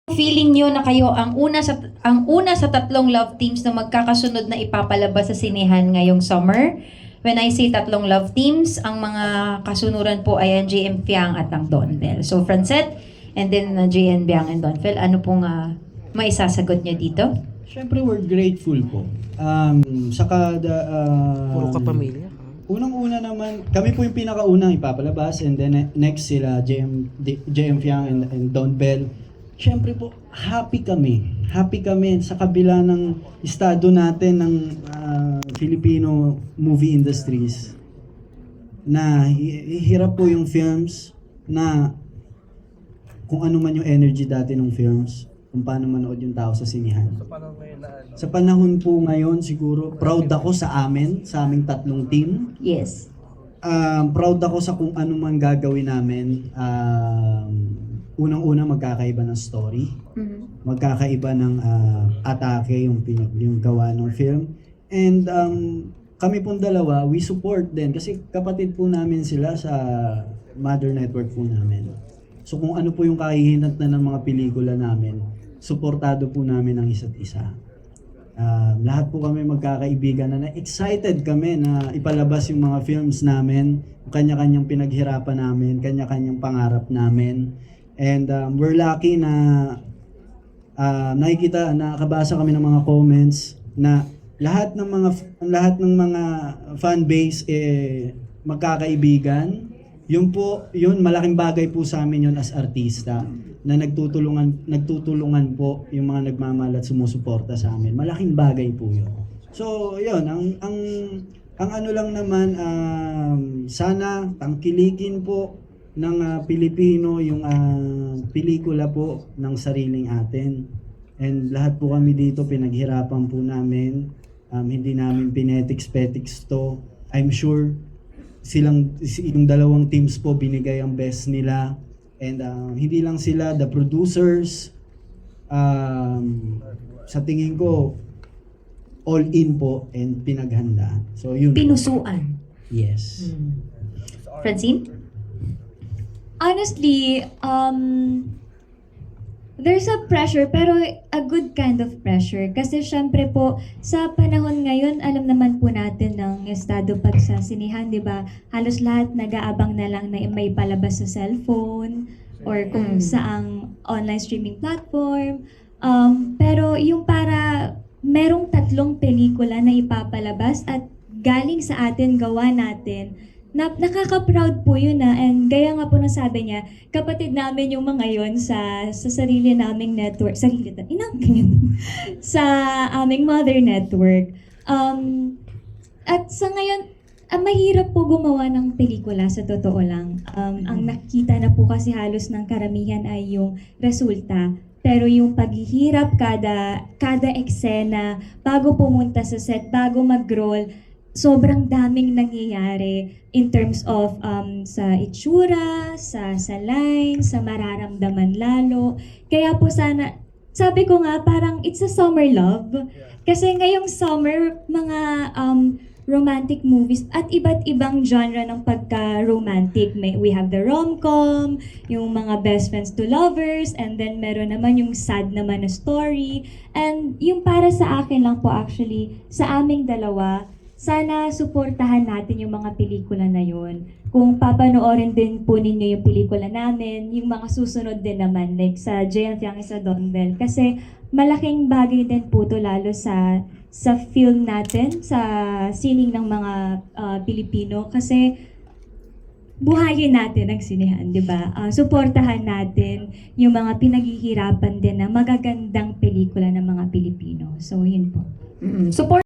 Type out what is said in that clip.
Feeling niyo na kayo ang una sa tatlong love teams na magkakasunod na ipapalabas sa sinehan ngayong summer? When I say tatlong love teams, ang mga kasunuran po ay ang JM Fiang at ang Donbel. So Francet, and then JM Fiang and Donbel, ano pong maisasagot niyo dito? Siyempre, we're grateful po. Puro kapamilya. Unang-una naman, kami po yung pinakaunang ipapalabas, and then next sila JM Fiang and Don Bell. Siyempre po, happy kami. Happy kami sa kabila ng estado natin ng Filipino movie industries na hirap po yung films, na kung ano man yung energy dati ng films, kung paano manood yung tao sa sinihan. Sa panahon po ngayon, siguro, proud ako sa aming tatlong team. Yes. Proud ako sa kung ano man gagawin namin. Unang-una, magkakaiba ng story. Magkakaiba ng atake, yung gawa ng film. And kami pong dalawa, we support din. Kasi kapatid po namin sila sa mother network po namin. So kung ano po yung kahihinatnan ng mga pelikula namin, suportado po namin ang isa't isa. Lahat po kami magkakaibigan na excited kami na ipalabas yung mga films namin, kanya-kanyang pinaghirapan namin, kanya-kanyang pangarap namin. And we're lucky na nakabasa kami ng mga comments na lahat ng mga fan base magkakaibigan. Yun malaking bagay po sa amin yun as artista, na nagtutulungan po yung mga nagmamahal at sumusuporta sa amin. Malaking bagay po yun. So, yun, ang ano lang naman, sana tangkilikin po ng Pilipino yung pelikula po ng sariling atin. And lahat po kami dito, pinaghirapan po namin. Hindi namin pinetiks-petiks to. I'm sure yung dalawang teams po binigay ang best nila. And hindi lang sila, the producers, sa tingin ko, all in po and pinaghanda. So yun. Pinusuan. Yes. Francine? Honestly, there's a pressure, pero a good kind of pressure. Kasi syempre po, sa panahon ngayon, alam naman po natin ng estado pag sa sinihan, di ba? Halos lahat nag-aabang na lang na may palabas sa cellphone or kung saang online streaming platform. Pero yung para merong tatlong pelikula na ipapalabas at galing sa atin, gawa natin, nakaka-proud po yun and gaya nga po nasabi niya, kapatid namin yung mga yun sa sarili naming network, sa aming mother network. At sa ngayon, mahirap po gumawa ng pelikula sa totoo lang. Ang nakita na po kasi halos ng karamihan ay yung resulta. Pero yung paghihirap kada eksena, bago pumunta sa set, bago mag-roll, sobrang daming nangyayari in terms of sa itsura, sa line, sa mararamdaman lalo. Kaya po sana, sabi ko nga parang it's a summer love. Kasi ngayong summer, mga romantic movies at iba't ibang genre ng pagka-romantic. We have the rom-com, yung mga best friends to lovers, and then meron naman yung sad naman na story. And yung para sa akin lang po actually, sa aming dalawa, sana suportahan natin yung mga pelikula na yun. Kung papanoorin din po ninyo yung pelikula namin, yung mga susunod din naman, like sa JM Fiang sa Donbel. Kasi malaking bagay din po to lalo sa film natin, sa sining ng mga Pilipino. Kasi buhayin natin ang sinihan, di ba? Suportahan natin yung mga pinaghihirapan din na magagandang pelikula ng mga Pilipino. So, yun po. Support